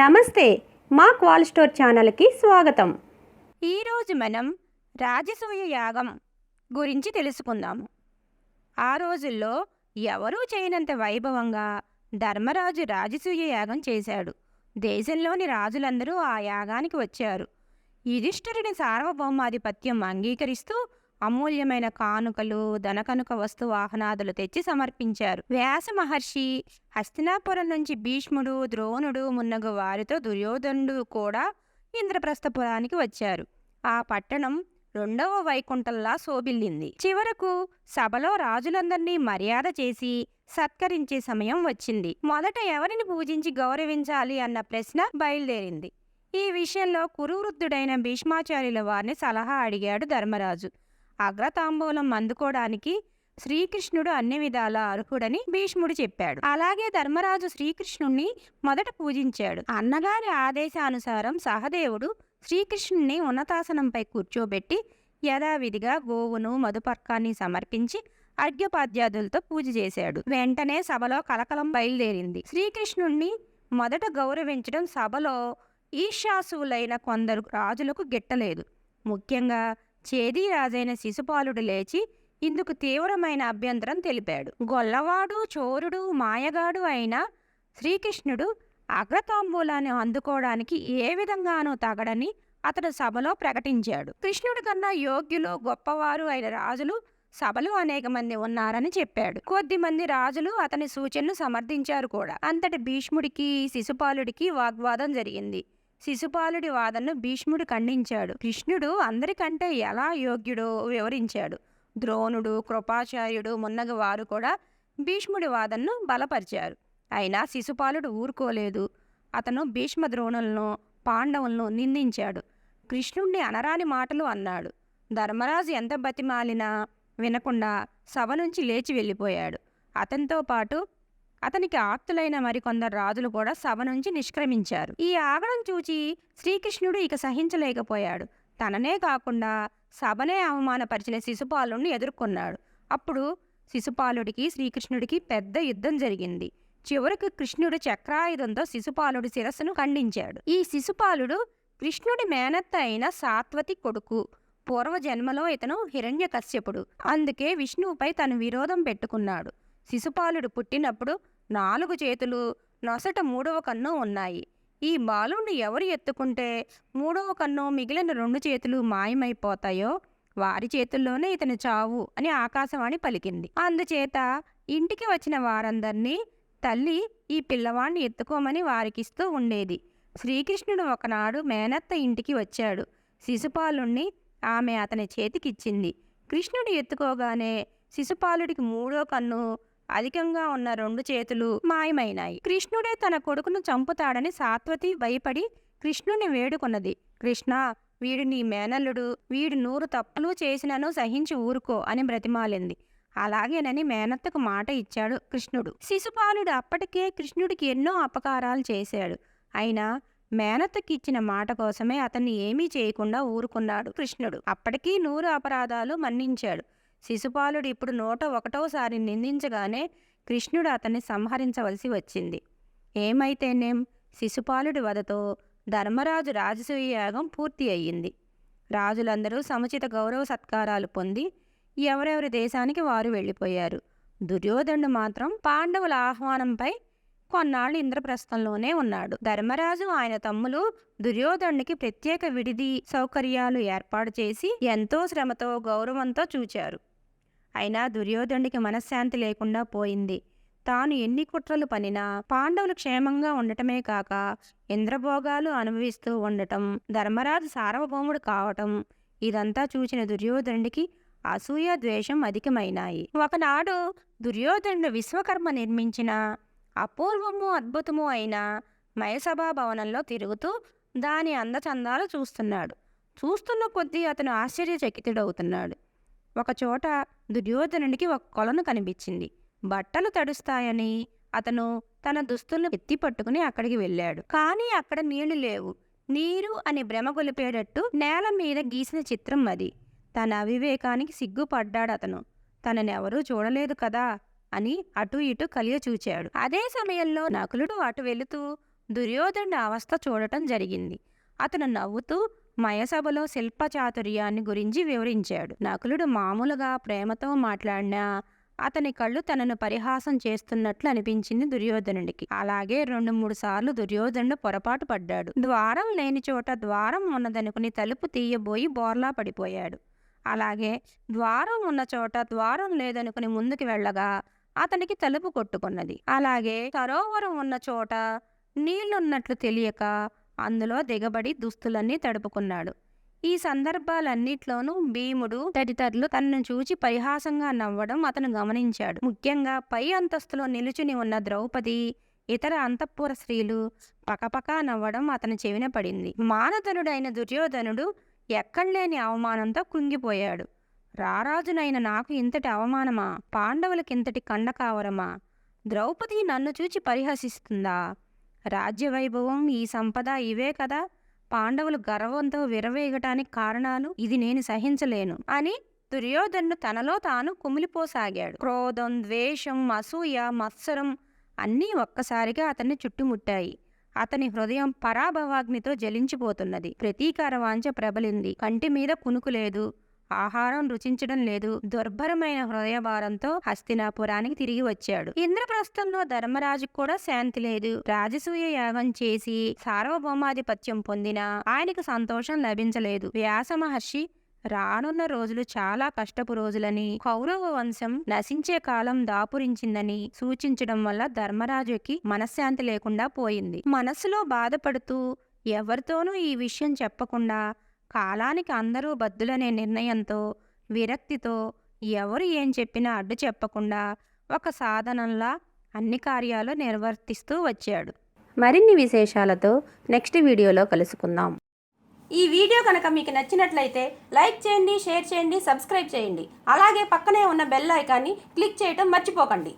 నమస్తే, మా క్వాల్ స్టోర్ ఛానల్కి స్వాగతం. ఈరోజు మనం రాజసూయ యాగం గురించి తెలుసుకుందాము. ఆ రోజుల్లో ఎవరూ చేయనంత వైభవంగా ధర్మరాజు రాజసూయ యాగం చేశాడు. దేశంలోని రాజులందరూ ఆ యాగానికి వచ్చారు. యుధిష్ఠిరుని సార్వభౌమాధిపత్యం అంగీకరిస్తూ అమూల్యమైన కానుకలు, ధనకనుక వస్తు వాహనాదులు తెచ్చి సమర్పించారు. వ్యాస మహర్షి, హస్తినాపురం నుంచి భీష్ముడు, ద్రోణుడు మున్నగు వారితో దుర్యోధనుడు కూడా ఇంద్రప్రస్థపురానికి వచ్చారు. ఆ పట్టణం రెండవ వైకుంఠంలా శోభిల్లింది. చివరకు సభలో రాజులందర్నీ మర్యాద చేసి సత్కరించే సమయం వచ్చింది. మొదట ఎవరిని పూజించి గౌరవించాలి అన్న ప్రశ్న బయలుదేరింది. ఈ విషయంలో కురువృద్ధుడైన భీష్మాచార్యుల వారిని సలహా అడిగాడు ధర్మరాజు. అగ్రతాంబూలం అందుకోవడానికి శ్రీకృష్ణుడు అన్ని విధాలా అర్హుడని భీష్ముడు చెప్పాడు. అలాగే ధర్మరాజు శ్రీకృష్ణుణ్ణి మొదట పూజించాడు. అన్నగారి ఆదేశానుసారం సహదేవుడు శ్రీకృష్ణుణ్ణి ఉన్నతాసనంపై కూర్చోబెట్టి యథావిధిగా గోవును, మధుపర్కాన్ని సమర్పించి అర్ఘ్యపాద్యాదులతో పూజ చేశాడు. వెంటనే సభలో కలకలం బయలుదేరింది. శ్రీకృష్ణుణ్ణి మొదట గౌరవించడం సభలో ఈర్ష్యాసువులైన కొందరు రాజులకు గిట్టలేదు. ముఖ్యంగా చేదీ రాజైన శిశుపాలుడు లేచి ఇందుకు తీవ్రమైన అభ్యంతరం తెలిపాడు. గొల్లవాడు, చోరుడు, మాయగాడు అయిన శ్రీకృష్ణుడు అగ్రతాంబూలాన్ని అందుకోవడానికి ఏ విధంగానూ తగడని అతడు సభలో ప్రకటించాడు. కృష్ణుడి కన్నా యోగ్యులు, గొప్పవారు అయిన రాజులు సభలో అనేక మంది ఉన్నారని చెప్పాడు. కొద్దిమంది రాజులు అతని సూచనలు సమర్థించారు కూడా. అంతటి భీష్ముడికి, శిశుపాలుడికి వాగ్వాదం జరిగింది. శిశుపాలుడి వాదనను భీష్ముడు ఖండించాడు. కృష్ణుడు అందరికంటే ఎలా యోగ్యుడో వివరించాడు. ద్రోణుడు, కృపాచార్యుడు మున్నగ వారు కూడా భీష్ముడి వాదనను బలపరిచారు. అయినా శిశుపాలుడు ఊరుకోలేదు. అతను భీష్మ ద్రోణులను, పాండవులను నిందించాడు. కృష్ణుణ్ణి అనరాని మాటలు అన్నాడు. ధర్మరాజు ఎంత బతిమాలినా వినకుండా సభ నుంచి లేచి వెళ్ళిపోయాడు. అతనితో పాటు అతనికి ఆప్తులైన మరికొందరు రాజులు కూడా సభ నుంచి నిష్క్రమించారు. ఈ ఆగడం చూచి శ్రీకృష్ణుడు ఇక సహించలేకపోయాడు. తననే కాకుండా సభనే అవమానపరిచిన శిశుపాలుడిని ఎదుర్కొన్నాడు. అప్పుడు శిశుపాలుడికి, శ్రీకృష్ణుడికి పెద్ద యుద్ధం జరిగింది. చివరికి కృష్ణుడు చక్రాయుధంతో శిశుపాలుడి శిరస్సును ఖండించాడు. ఈ శిశుపాలుడు కృష్ణుడి మేనత్త అయిన సాత్వతి కొడుకు. పూర్వజన్మలో ఇతను హిరణ్యకశ్యపుడు. అందుకే విష్ణువుపై తను విరోధం పెట్టుకున్నాడు. శిశుపాలుడు పుట్టినప్పుడు 4 చేతులు, నొసట 3వ కన్ను ఉన్నాయి. ఈ బాలుణ్ణి ఎవరు ఎత్తుకుంటే 3వ కన్ను, మిగిలిన 2 చేతులు మాయమైపోతాయో వారి చేతుల్లోనే ఇతని చావు అని ఆకాశవాణి పలికింది. అందుచేత ఇంటికి వచ్చిన వారందర్నీ తల్లి ఈ పిల్లవాణ్ణి ఎత్తుకోమని వారికిస్తూ ఉండేది. శ్రీకృష్ణుడు ఒకనాడు మేనత్త ఇంటికి వచ్చాడు. శిశుపాలుణ్ణి ఆమె అతని చేతికిచ్చింది. కృష్ణుడు ఎత్తుకోగానే శిశుపాలుడికి 3వ కన్ను, అధికంగా ఉన్న 2 చేతులు మాయమైనాయి. కృష్ణుడే తన కొడుకును చంపుతాడని సాత్వతి భయపడి కృష్ణుని వేడుకొన్నది. కృష్ణ, వీడు నీ మేనల్లుడు, వీడు 100 తప్పులు చేసినను సహించి ఊరుకో అని బ్రతిమాలింది. అలాగేనని మేనత్తకు మాట ఇచ్చాడు కృష్ణుడు. శిశుపాలుడు అప్పటికే కృష్ణుడికి ఎన్నో అపకారాలు చేశాడు. అయినా మేనత్తకి ఇచ్చిన మాట కోసమే అతన్ని ఏమీ చేయకుండా ఊరుకున్నాడు కృష్ణుడు. అప్పటికీ 100 అపరాధాలు మన్నించాడు. శిశుపాలుడు ఇప్పుడు 101వ నిందించగానే కృష్ణుడు అతన్ని సంహరించవలసి వచ్చింది. ఏమైతేనేం శిశుపాలుడి వధతో ధర్మరాజు రాజసూయ యాగం పూర్తి అయ్యింది. రాజులందరూ సముచిత గౌరవ సత్కారాలు పొంది ఎవరెవరి దేశానికి వారు వెళ్ళిపోయారు. దుర్యోధనుడు మాత్రం పాండవుల ఆహ్వానంపై కొన్నాళ్ళు ఇంద్రప్రస్థంలోనే ఉన్నాడు. ధర్మరాజు, ఆయన తమ్ములు దుర్యోధనుడికి ప్రత్యేక విడిది సౌకర్యాలు ఏర్పాటు చేసి ఎంతో శ్రమతో, గౌరవంతో చూచారు. అయినా దుర్యోధనుడికి మనశ్శాంతి లేకుండా పోయింది. తాను ఎన్ని కుట్రలు పనినా పాండవులు క్షేమంగా ఉండటమే కాక ఇంద్రభోగాలు అనుభవిస్తూ ఉండటం, ధర్మరాజు సార్వభౌముడు కావటం, ఇదంతా చూచిన దుర్యోధనుడికి అసూయ, ద్వేషం అధికమైనాయి. ఒకనాడు దుర్యోధనుడు విశ్వకర్మ నిర్మించిన అపూర్వము, అద్భుతము అయిన మయసభా భవనంలో తిరుగుతూ దాని అందచందాలు చూస్తున్నాడు. చూస్తున్న కొద్దీ అతను ఆశ్చర్యచకితుడవుతున్నాడు. ఒకచోట దుర్యోధనుడికి ఒక కొలను కనిపించింది. బట్టలు తడుస్తాయని అతను తన దుస్తులను ఎత్తి పట్టుకుని అక్కడికి వెళ్ళాడు. కానీ అక్కడ నీళ్లు లేవు. నీరు అని భ్రమ గొలిపేటట్టు నేల మీద గీసిన చిత్రం అది. తన అవివేకానికి సిగ్గుపడ్డాడతను. తననెవరూ చూడలేదు కదా అని అటు ఇటు కలియ చూచాడు. అదే సమయంలో నకులుడు అటు వెళుతూ దుర్యోధనుడి అవస్థ చూడటం జరిగింది. అతను నవ్వుతూ మయసభలో శిల్పచాతుర్యాన్ని గురించి వివరించాడు. నకులుడు మామూలుగా ప్రేమతో మాట్లాడినా అతని కళ్ళు తనను పరిహాసం చేస్తున్నట్లు అనిపించింది దుర్యోధనుడికి. అలాగే 2-3 సార్లు దుర్యోధనుడు పొరపాటు పడ్డాడు. ద్వారం లేని చోట ద్వారం ఉన్నదనుకుని తలుపు తీయబోయి బోర్లా పడిపోయాడు. అలాగే ద్వారం ఉన్న చోట ద్వారం లేదనుకుని ముందుకు వెళ్ళగా అతనికి తలుపు కొట్టుకున్నది. అలాగే సరోవరం ఉన్న చోట నీళ్లున్నట్లు తెలియక అందులో దిగబడి దుస్తులన్నీ తడుపుకున్నాడు. ఈ సందర్భాలన్నిట్లోనూ భీముడు తదితరులు తనను చూచి పరిహాసంగా నవ్వడం అతను గమనించాడు. ముఖ్యంగా పై అంతస్తులో నిలుచుని ఉన్న ద్రౌపది, ఇతర అంతఃపుర స్త్రీలు పకపకా నవ్వడం అతని చెవిన పడింది. మానధనుడైన దుర్యోధనుడు ఎక్కడలేని అవమానంతో కృంగిపోయాడు. రారాజునైన నాకు ఇంతటి అవమానమా? పాండవులకింతటి కండకావరమా? ద్రౌపది నన్ను చూచి పరిహసిస్తుందా? రాజ్యవైభవం, ఈ సంపద ఇవే కదా పాండవులు గర్వంతో విరవేగటానికి కారణాలు. ఇది నేను సహించలేను అని దుర్యోధనుడు తనలో తాను కుమిలిపోసాగాడు. క్రోధం, ద్వేషం, అసూయ, మత్సరం అన్నీ ఒక్కసారిగా అతన్ని చుట్టుముట్టాయి. అతని హృదయం పరాభవాగ్నితో జలించిపోతున్నది. ప్రతీకార వాంఛ ప్రబలింది. కంటి మీద కునుకు లేదు. ఆహారం రుచించడం లేదు. దుర్భరమైన హృదయభారంతో హస్తినాపురానికి తిరిగి వచ్చాడు. ఇంద్రప్రస్థంలో ధర్మరాజుకు కూడా శాంతి లేదు. రాజసూయ యాగం చేసి సార్వభౌమాధిపత్యం పొందినా ఆయనకు సంతోషం లభించలేదు. వ్యాస మహర్షి రానున్న రోజులు చాలా కష్టపు రోజులని, కౌరవ వంశం నశించే కాలం దాపురించిందని సూచించడం వల్ల ధర్మరాజుకి మనశ్శాంతి లేకుండా పోయింది. మనసులో బాధపడుతూ ఎవరితోనూ ఈ విషయం చెప్పకుండా కాలానికి అందరూ బద్దులనే నిర్ణయంతో, విరక్తితో ఎవరు ఏం చెప్పినా అడ్డు చెప్పకుండా ఒక సాధనంలా అన్ని కార్యాలు నిర్వర్తిస్తూ వచ్చాడు. మరిన్ని విశేషాలతో నెక్స్ట్ వీడియోలో కలుసుకుందాం. ఈ వీడియో కనుక మీకు నచ్చినట్లయితే లైక్ చేయండి, షేర్ చేయండి, సబ్స్క్రైబ్ చేయండి. అలాగే పక్కనే ఉన్న బెల్ ఐకాన్ని క్లిక్ చేయడం మర్చిపోకండి.